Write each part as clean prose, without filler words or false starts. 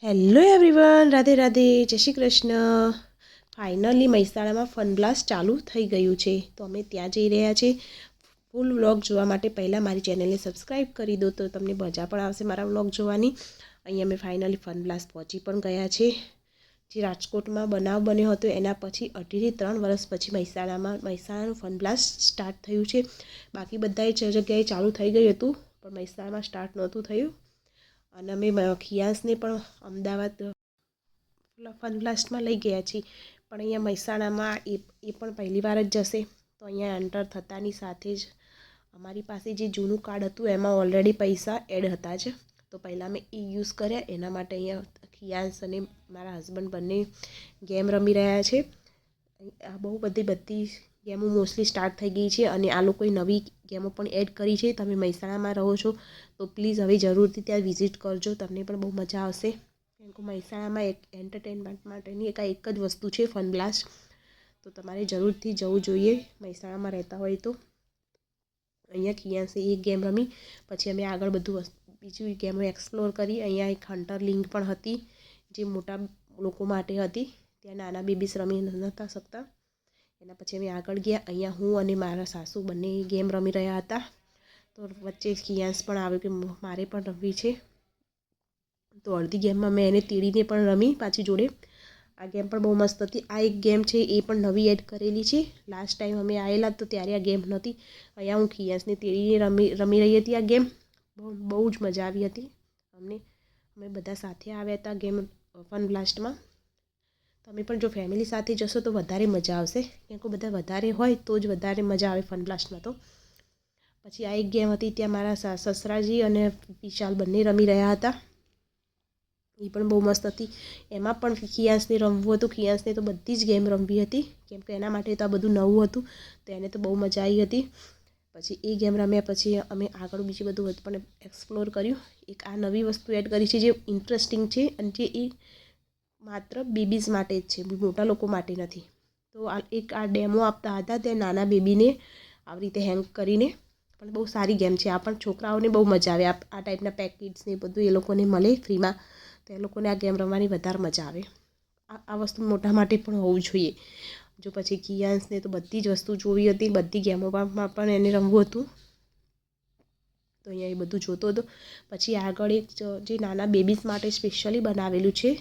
Hello everyone, Radhe Radhe, જય Shri Krishna. Finally મહેસાણામાં fun blast ચાલુ થઈ ગયું છે, તો અમે ત્યાં જઈ રહ્યા છીએ. ફૂલ વ્લોગ જોવા માટે પહેલાં મારી ચેનલને સબસ્ક્રાઈબ કરી દો, તો તમને મજા પણ આવશે મારા વ્લોગ જોવાની. અહીંયા અમે ફાઇનલી ફન બ્લાસ્ટ પહોંચી પણ ગયા છે. જે રાજકોટમાં બનાવ બન્યો હતો એના પછી 2.5 થી 3 વર્ષ પછી મહેસાણાનું ફન બ્લાસ્ટ સ્ટાર્ટ થયું છે. બાકી બધાએ જગ્યાએ ચાલુ થઈ ગયું હતું, પણ મહેસાણામાં સ્ટાર્ટ નહોતું થયું. અને અમે ખિયાસને પણ અમદાવાદ ફન બ્લાસ્ટમાં લઈ ગયા છીએ, પણ અહીંયા મહેસાણામાં એ પણ પહેલી વાર જ જશે. તો અહીંયા એન્ટર થતાની સાથે જ અમારી પાસે જે જૂનું કાર્ડ હતું એમાં ઓલરેડી પૈસા એડ હતા જ, તો પહેલાં મેં એ યુઝ કર્યા. એના માટે અહીંયા ખિયાસ અને મારા હસબન્ડ બંને ગેમ રમી રહ્યા છે. આ બહુ બધી ગેમો મોસ્ટલી સ્ટાર્ટ થઈ ગઈ છે, અને આ લોકોએ નવી ગેમો પણ એડ કરી છે. તમે મહેસાણામાં રહો છો તો પ્લીઝ હવે જરૂરથી ત્યાં વિઝિટ કરજો, તમને પણ બહુ મજા આવશે. કેમ કે મહેસાણામાં એક એન્ટરટેનમેન્ટ માટેની એક જ વસ્તુ છે ફન બ્લાસ્ટ, તો તમારે જરૂરથી જવું જોઈએ મહેસાણામાં રહેતા હોય તો. અહીંયા ખિયાસે એક ગેમ રમી, પછી અમે આગળ બીજી ગેમો એક્સપ્લોર કરી. અહીંયા એક હન્ટર લિંક પણ હતી, જે મોટા લોકો માટે હતી. ત્યાં નાના બેબીસ રમી નહોતા શકતા. એના પછી અમે આગળ ગયા. અહીંયા હું અને મારા સાસુ બંને ગેમ રમી રહ્યા હતા, તો વચ્ચે ખિયાસ પણ આવ્યો કે મારે પણ રમવી છે. તો અડધી ગેમમાં મેં એને તીડીને પણ રમી પાછી જોડે. આ ગેમ પણ બહુ મસ્ત હતી. આ એક ગેમ છે એ પણ નવી એડ કરેલી છે. લાસ્ટ ટાઈમ અમે આવેલા તો ત્યારે આ ગેમ નહોતી. અહીંયા હું ખિયાસને તીડીને રમી રહી હતી. આ ગેમ બહુ જ મજા આવી હતી અમે બધા સાથે આવ્યા હતા ગેમ ફન બ્લાસ્ટમાં. તમે પણ જો ફેમિલી સાથે જશો તો વધારે મજા આવશે, કેમ કે બધા વધારે હોય તો જ વધારે મજા આવે ફન બ્લાસ્ટમાં. તો પછી આ એક ગેમ હતી, ત્યાં મારા સસરાજી અને વિશાલ બંને રમી રહ્યા હતા. એ પણ બહુ મસ્ત હતી. એમાં પણ ખિયાસને રમવું હતું. ખિયાસને તો બધી જ ગેમ રમવી હતી, કેમ કે એના માટે તો આ બધું નવું હતું, તો એને તો બહુ મજા આવી હતી. પછી એ ગેમ રમ્યા પછી અમે આગળ બીજું બધું પણ એક્સપ્લોર કર્યું. એક આ નવી વસ્તુ એડ કરી છે જે ઇન્ટરેસ્ટિંગ છે, અને જે એ માત્ર બેબીઝ માટે જ છે, મોટા લોકો માટે નથી. તો આ ડેમો આપતા હતા ત્યાં નાના બેબીને આવી રીતે હેંગ કરીને. પણ બહુ સારી ગેમ છે. આ પણ છોકરાઓને બહુ મજા આવે. આ ટાઈપના પેકેટ્સ ને બધું એ લોકોને મળે ફ્રીમાં, તો એ લોકોને આ ગેમ રમવાની વધારે મજા આવે. આ વસ્તુ મોટા માટે પણ હોવું જોઈએ. જો પછી ખિયાસને તો બધી જ વસ્તુ જોવી હતી, બધી ગેમોમાં પણ એને રમવું હતું, તો અહીંયા એ બધું જોતો હતો. પછી આગળ એક જે નાના બેબીઝ માટે સ્પેશિયલી બનાવેલું છે,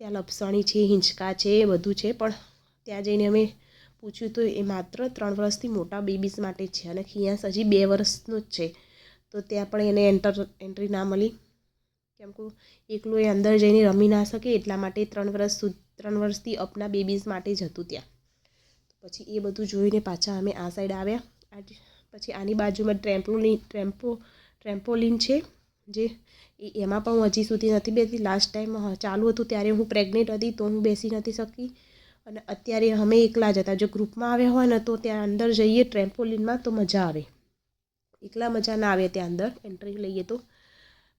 ત્યાં લપસણી છે, હિંચકા છે, એ બધું છે. પણ ત્યાં જઈને અમે પૂછ્યું તો એ માત્ર 3 વર્ષથી મોટા બેબીઝ માટે જ છે, અને ખિયાસ હજી 2 વર્ષનો જ છે. તો ત્યાં પણ એને એન્ટ્રી ના મળી, કેમ કે એકલું એ અંદર જઈને રમી ના શકે, એટલા માટે 3 વર્ષથી અપના બેબીઝ માટે જ હતું ત્યાં. પછી એ બધું જોઈને પાછા અમે આ સાઈડ આવ્યા. પછી આની બાજુમાં ટ્રેમ્પોલિન છે, જે એમાં પણ હું હજી સુધી નથી બેસી. લાસ્ટ ટાઈમ ચાલુ હતું ત્યારે હું પ્રેગ્નેન્ટ હતી, તો હું બેસી નથી શકી. અને અત્યારે અમે એકલા જ હતા. જો ગ્રુપમાં આવ્યા હોય ને તો ત્યાં અંદર જઈએ ટ્રેમ્પોલિનમાં તો મજા આવે, એકલા મજા ના આવે ત્યાં અંદર એન્ટ્રી લઈએ તો.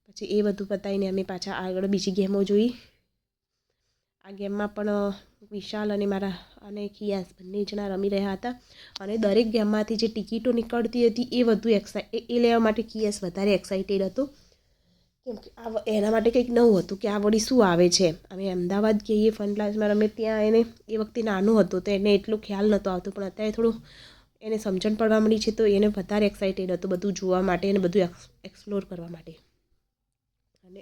પછી એ બધું પતાવીને અમે પાછા આગળ બીજી ગેમો જોઈ. આ ગેમમાં પણ વિશાલ અને ખિયાસ બંને જણા રમી રહ્યા હતા, અને દરેક ગેમમાંથી જે ટિકિટો નીકળતી હતી એ લેવા માટે ખિયાસ વધારે એક્સાઇટેડ હતો, કેમ કે એના માટે કંઈક નવું હતું કે આ વળી શું આવે છે. અમે અમદાવાદ ગઈએ ફન બ્લાસ્ટમાં રમે, ત્યાં એને એ વખતે નાનું હતું તો એને એટલો ખ્યાલ નહોતો આવતો, પણ અત્યારે થોડું એને સમજણ પડવા મળી છે, તો એને વધારે એક્સાઇટેડ હતો બધું જોવા માટે અને બધું એક્સપ્લોર કરવા માટે. અને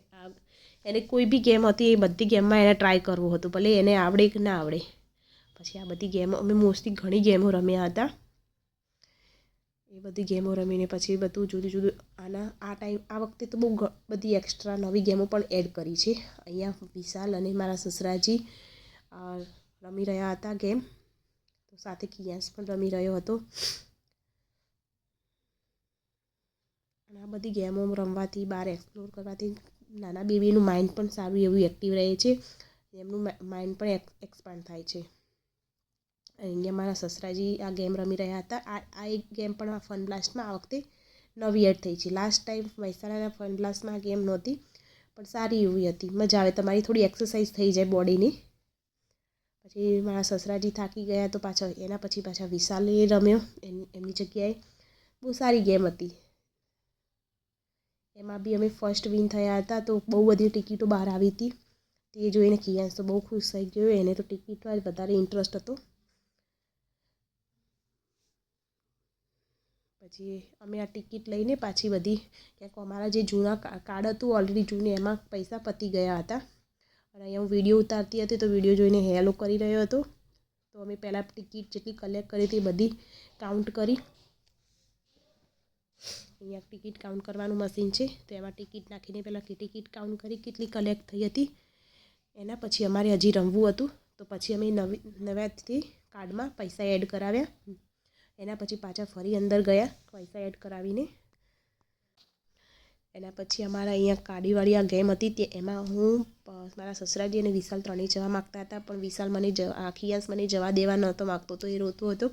એને કોઈ બી ગેમ હતી એ બધી ગેમમાં એને ટ્રાય કરવું હતું, ભલે એને આવડે કે ના આવડે. પછી આ બધી ગેમો અમે મોસ્ટલી ઘણી ગેમો રમ્યા હતા. એ બધી ગેમો રમીને પછી બધું જુદું આ વખતે તો બહુ બધી એક્સ્ટ્રા નવી ગેમો પણ એડ કરી છે. અહીંયા વિશાલ અને મારા સસરાજી રમી રહ્યા હતા ગેમ, તો સાથે ખિયાસ પણ રમી રહ્યો હતો. અને આ બધી ગેમો રમવાથી, બહાર એક્સપ્લોર કરવાથી નાના બેબીનું માઇન્ડ પણ સારું એવું એક્ટિવ રહે છે, એમનું માઇન્ડ પણ એક્સપાન્ડ થાય છે. અહીંયા મારા સસરાજી આ ગેમ રમી રહ્યા હતા. આ એક ગેમ પણ આ ફન બ્લાસ્ટમાં આ વખતે નવી એડ થઈ છે. લાસ્ટ ટાઈમ મહેસાણાના ફન બ્લાસ્ટમાં આ ગેમ નહોતી, પણ સારી એવી હતી, મજા આવે, તમારી થોડી એક્સરસાઇઝ થઈ જાય બોડીની. પછી મારા સસરાજી થાકી ગયા તો પાછા વિશાલે રમ્યો એમની જગ્યાએ. બહુ સારી ગેમ હતી. એમાં બી અમે ફર્સ્ટ વિન થયા હતા, તો બહુ બધી ટિકિટો બહાર આવી હતી. તે જોઈને કિયાંશ તો બહુ ખુશ થઈ ગયો, એને તો ટિકિટમાં જ વધારે ઇન્ટરેસ્ટ હતો. પછી અમે આ ટિકિટ લઈને પાછી બધી, ક્યાંક અમારા જે જૂના કાર્ડ હતું ઓલરેડી જૂનું, એમાં પૈસા પતી ગયા હતા. અને અહીંયા હું વિડીયો ઉતારતી હતી, તો વિડીયો જોઈને હેલો કરી રહ્યો હતો. તો અમે પહેલાં ટિકિટ જેટલી કલેક્ટ કરી હતી બધી કાઉન્ટ કરી. અહીંયા ટિકિટ કાઉન્ટ કરવાનું મશીન છે, તો એમાં ટિકિટ નાખીને પહેલાં ટિકિટ કાઉન્ટ કરી કેટલી કલેક્ટ થઈ હતી. એના પછી અમારે હજી રમવું હતું, તો પછી અમે નવાથી કાર્ડમાં પૈસા એડ કરાવ્યા. એના પછી પાછા ફરી અંદર ગયા પૈસા એડ કરાવીને. એના પછી અમારા અહીંયા કાડીવાળી આ ગેમ હતી, તે એમાં હું મારા સસરાજી અને વિશાલ ત્રણેય જવા માગતા હતા, પણ વિશાલ ખિયાંશ મને જવા દેવા નહોતો માગતો, તો એ રોતો હતો.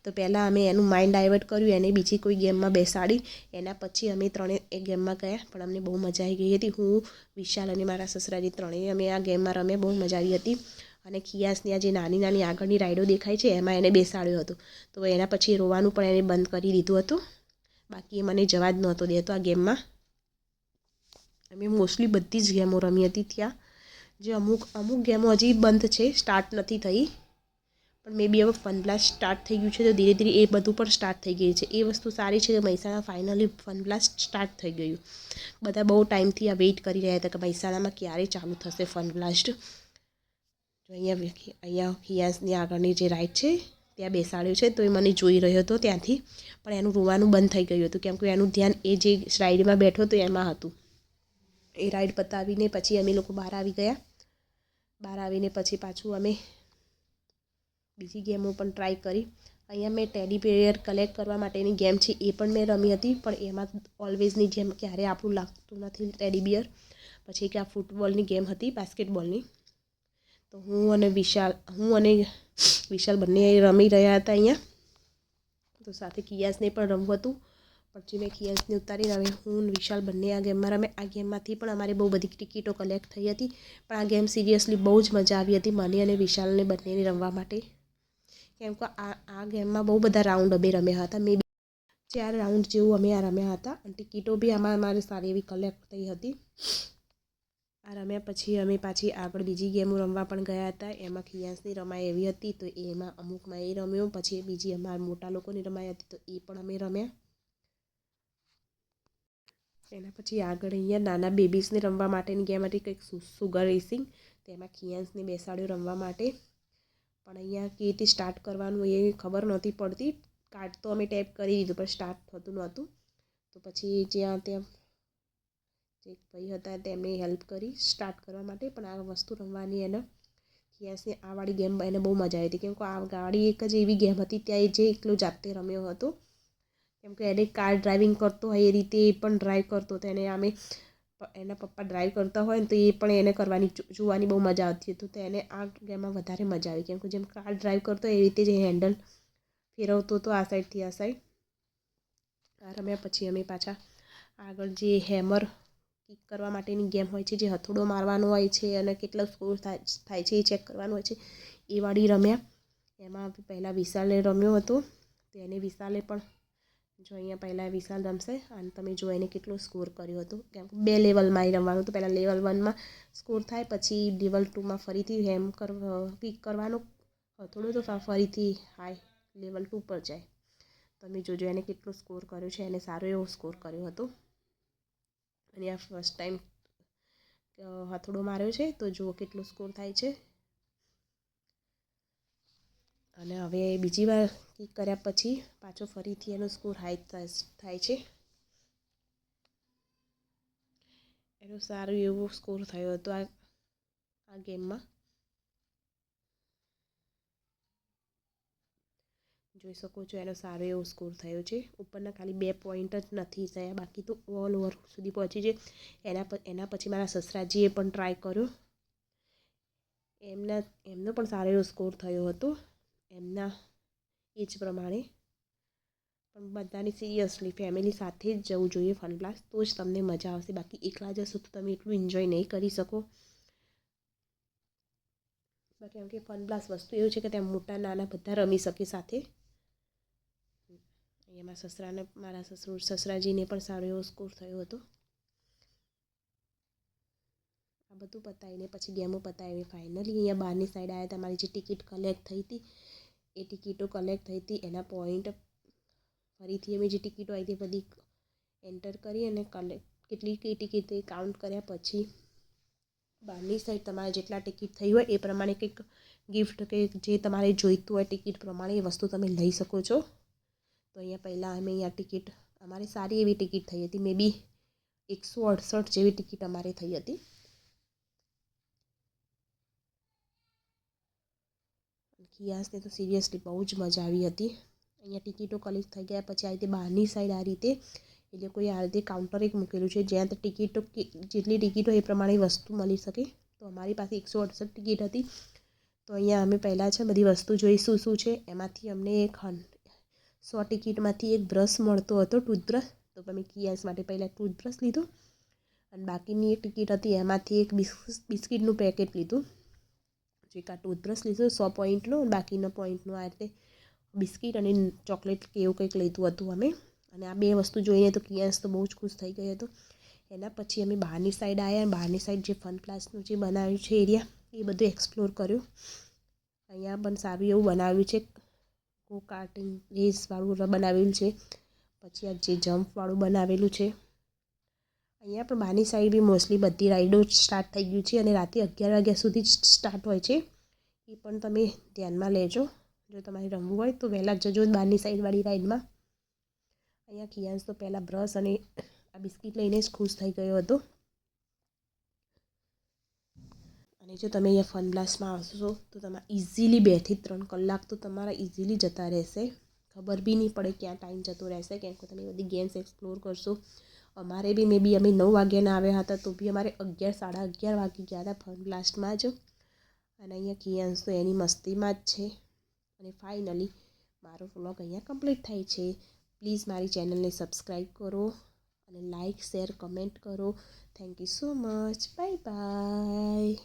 તો પહેલાં અમે એનું માઇન્ડ ડાયવર્ટ કર્યું, એને બીજી કોઈ ગેમમાં બેસાડી. એના પછી અમે ત્રણેય એ ગેમમાં ગયા, પણ અમને બહુ મજા આવી ગઈ હતી. હું, વિશાલ અને મારા સસરાજી ત્રણેય અમે આ ગેમમાં રમ્યા, બહુ મજા આવી હતી. અને ખિયાંશની આ જે નાની નાની આગળની રાઈડો દેખાય છે, એમાં એને બેસાડ્યો હતો. તો એના પછી રોવાનું પણ એને બંધ કરી દીધું હતું. બાકી એ મને જવા જ નહોતો દેતો આ ગેમમાં. અમે મોસ્ટલી બધી જ ગેમો રમી હતી ત્યાં. જે અમુક ગેમો હજી બંધ છે, સ્ટાર્ટ નથી થઈ. પણ મે બી હવે ફન બ્લાસ્ટ સ્ટાર્ટ થઈ ગયું છે, તો ધીરે ધીરે એ બધું પણ સ્ટાર્ટ થઈ ગયું છે. એ વસ્તુ સારી છે કે Mehsana finally fun blast start થઈ ગયું. બધા બહુ ટાઈમથી આ વેઇટ કરી રહ્યા હતા કે મહેસાણામાં ક્યારે ચાલુ થશે ફન બ્લાસ્ટ. તો અહીંયા ખિયાંશની આગળની જે રાઈડ છે ત્યાં બેસાડ્યો છે, તો એ મને જોઈ રહ્યો હતો ત્યાંથી. પણ એનું રોવાનું બંધ થઈ ગયું હતું, કેમ કે એનું ધ્યાન એ જે રાઈડમાં બેઠો હતો એમાં હતું. એ રાઈડ પતાવીને પછી અમે લોકો બહાર આવી ગયા. બહાર આવીને પછી પાછું અમે બીજી ગેમો પણ ટ્રાય કરી. અહીંયા મેં ટેડી બિયર કલેક્ટ કરવા માટેની ગેમ છે, એ પણ મેં રમી હતી. પણ એમાં ઓલવેઝની જેમ ક્યારે આપણું લાગતું નથી ટેડી બિયર. પછી કે આ ફૂટબોલની ગેમ હતી, બાસ્કેટબોલની. તો હું અને વિશાલ બંને રમી રહ્યા હતા અહીંયા. તો સાથે કિયાસને પણ રમવું હતું. પછી મેં ખિયાંશને ઉતારીને અમે હું વિશાલ બંને આ ગેમમાં રમે. આ ગેમમાંથી પણ અમારે બહુ બધી ટિકિટો કલેક્ટ થઈ હતી. પણ આ ગેમ સિરિયસલી બહુ જ મજા આવી હતી મને અને વિશાલને બંનેને રમવા માટે. કેમ કે આ ગેમમાં બહુ બધા રાઉન્ડ અમે રમ્યા હતા. 4 રાઉન્ડ જેવું અમે આ રમ્યા હતા. અને ટિકિટો બી અમારે સારી એવી કલેક્ટ થઈ હતી. આ રમ્યા પછી અમે પાછી આગળ બીજી ગેમો રમવા પણ ગયા હતા. એમાં ખિયાંશની રમાય એવી હતી, તો એમાં અમુકમાં એ રમ્યો. પછી બીજી અમારા મોટા લોકોની રમાઈ હતી, તો એ પણ અમે રમ્યા. એના પછી આગળ અહીંયા નાના બેબીઝને રમવા માટેની ગેમ હતી, કંઈક સુગર રેસિંગ. તેમાં ખિયાંશને બેસાડ્યો રમવા માટે. પણ અહીંયા કેવી રીતે સ્ટાર્ટ કરવાનું એ ખબર નહોતી પડતી. કાર્ડ તો અમે ટેપ કરી દીધું, પણ સ્ટાર્ટ થતું નહોતું. તો પછી ત્યાં જે ભાઈ હતા તેમને હેલ્પ કરી સ્ટાર્ટ કરવા માટે. પણ આ વસ્તુ રમવાની એને ખિયાંશને આ વાળી ગેમ એને બહુ મજા આવી હતી. કેમ કે આ ગાડી એક જ એવી ગેમ હતી ત્યાં એ જે એકલો જાતે રમ્યો હતો. કેમ કે એને કાર ડ્રાઇવિંગ કરતો હોય એ રીતે એ પણ ડ્રાઈવ કરતો હતો. એને એના પપ્પા ડ્રાઈવ કરતા હોય ને, તો એ પણ એને જોવાની બહુ મજા આવતી હતી. તો એને આ ગેમમાં વધારે મજા આવી. કેમ કે જેમ કાર ડ્રાઈવ કરતો હોય એ રીતે જ હેન્ડલ ફેરવતો હતો આ સાઈડથી આ સાઈડ. આ રમ્યા પછી અમે પાછા આગળ જે હેમર કિક કરવા માટેની ગેમ હોય છે, જે હથોડો મારવાનો હોય છે અને કેટલો સ્કોર થાય છે એ ચેક કરવાનું હોય છે, એ વાળી રમ્યા. એમાં પહેલાં વિશાલે રમ્યો હતો. તો એને વિશાલે પણ જો અહીંયા પહેલાં વિશાલ રમશે અને તમે જો એને કેટલો સ્કોર કર્યો હતો. કેમ કે 2 લેવલમાં એ રમવાનું. તો પહેલાં લેવલ 1માં સ્કોર થાય, પછી લેવલ 2માં ફરીથી કિક કરવાનું હથોડું, તો ફરીથી હાઈ લેવલ 2 પર જાય. તમે જોજો એને કેટલો સ્કોર કર્યો છે. એને સારો એવો સ્કોર કર્યો હતો. અને આ ફર્સ્ટ ટાઈમ હથોડો માર્યો છે, તો જુઓ કેટલો સ્કોર થાય છે. અને હવે બીજી વાર કિક કર્યા પછી પાછો ફરીથી એનો સ્કોર હાઈ થાય છે. એનો સારો એવો સ્કોર થયો હતો આ ગેમમાં. જોઈ શકો છો એનો સારો એવો સ્કોર થયો છે. ઉપરના ખાલી 2 પોઈન્ટ જ નથી થયા, બાકી તો ઓલ ઓવર સુધી પહોંચી છે. એના પછી મારા સસરાજીએ પણ ટ્રાય કર્યો. એમનો પણ સારો એવો સ્કોર થયો હતો એમના એજ પ્રમાણે. પણ બધાને સિરિયસલી ફેમિલી સાથે જ જવું જોઈએ ફન બ્લાસ્ટ, તો જ તમને મજા આવશે. બાકી એકલા જશો તો તમે એટલું એન્જોય નહીં કરી શકો. કેમ કે ફન બ્લાસ્ટ વસ્તુ એવું છે કે ત્યાં મોટા નાના બધા રમી શકે સાથે. અહીંયા મારા સસરાજીને પણ સારો એવો સ્કોર થયો હતો. બધું પતાવીને પછી ગેમો પતાવી ફાઇનલી અહીંયા બહારની સાઈડ આવ્યા. તમારી જે ટિકિટ કલેક્ટ થઈ હતી એ ટિકિટો કલેક્ટ થઈ હતી એના પોઈન્ટ ફરીથી અમે જે ટિકિટો આવી હતી બધી એન્ટર કરી અને કેટલી કઈ ટિકિટ કાઉન્ટ કર્યા પછી બહારની સાઈડ તમારે જેટલા ટિકિટ થઈ હોય એ પ્રમાણે કંઈક ગિફ્ટ કે જે તમારે જોઈતું હોય ટિકિટ પ્રમાણે એ વસ્તુ તમે લઈ શકો છો. તો અહીંયા પહેલાં અમે અહીંયા ટિકિટ અમારે સારી એવી ટિકિટ થઈ હતી, મે બી 168 જેવી ટિકિટ અમારે થઈ હતી. કિયાસને તો સિરિયસલી બહુ જ મજા આવી હતી. અહીંયા ટિકિટો કલેક્ટ થઈ ગયા પછી આ રીતે બહારની સાઈડ આ રીતે એ લોકોએ આ રીતે કાઉન્ટર એક મૂકેલું છે જ્યાં ટિકિટો જેટલી ટિકિટો એ પ્રમાણે વસ્તુ મળી શકે. તો અમારી પાસે 168 ટિકિટ હતી. તો અહીંયા અમે પહેલાં છે બધી વસ્તુ જોઈ શું છે. એમાંથી અમને 100 ટિકિટમાંથી એક બ્રશ મળતો હતો, ટૂથબ્રશ. તો અમે કિયાસ માટે પહેલાં ટૂથબ્રશ લીધું અને બાકીની એક ટિકિટ હતી એમાંથી એક બિસ્કિટનું પેકેટ લીધું. એક આ ટૂથબ્રશ લીધું 100 પોઈન્ટનું, બાકીના પોઈન્ટનું આ રીતે બિસ્કિટ અને ચોકલેટ કે એવું કંઈક લીધું હતું અમે. અને આ બે વસ્તુ જોઈને તો કિયાસ તો બહુ જ ખુશ થઈ ગયો હતો. એના પછી અમે બહારની સાઈડ આવ્યા. બહારની સાઈડ જે ફન પ્લાસનું જે બનાવ્યું છે એરિયા એ બધું એક્સપ્લોર કર્યું. અહીંયા પણ સારું એવું બનાવ્યું છે, ગો કાર્ટિંગ રેસવાળું બનાવેલું છે. પછી આ જે જમ્પવાળું બનાવેલું છે. અહીંયા પણ બહારની સાઈડ બી મોસ્ટલી બધી રાઈડો સ્ટાર્ટ થઈ ગયું છે અને રાતે 11 વાગ્યા સુધી જ સ્ટાર્ટ હોય છે. એ પણ તમે ધ્યાનમાં લેજો. જો તમારે રમવું હોય તો વહેલા જજો બહારની સાઈડવાળી રાઈડમાં. અહીંયા કિયાસ તો પહેલાં બ્રશ અને આ બિસ્કિટ લઈને જ ખુશ થઈ ગયો હતો. અને જો તમે અહીંયા ફન બ્લાસ્ટમાં આવશો તો તમારે ઇઝીલી 2 થી 3 કલાક તો તમારા ઇઝીલી જતા રહેશે. ખબર બી નહીં પડે ક્યાં ટાઈમ જતો રહેશે, કેમ કે તમે બધી ગેમ્સ એક્સપ્લોર કરશો. અમારે બી અમે 9 વાગ્યાના આવ્યા હતા તો બી અમારે 11 સાડા 11 વાગી ગયા હતા ફન બ્લાસ્ટમાં જ. અને અહીંયા કિયાસ તો એની મસ્તીમાં જ છે. અને ફાઇનલી મારો વ્લોગ અહીંયા કમ્પ્લીટ થાય છે. પ્લીઝ મારી ચેનલને સબસ્ક્રાઈબ કરો અને લાઇક શેર કમેન્ટ કરો. Thank you so much. Bye bye.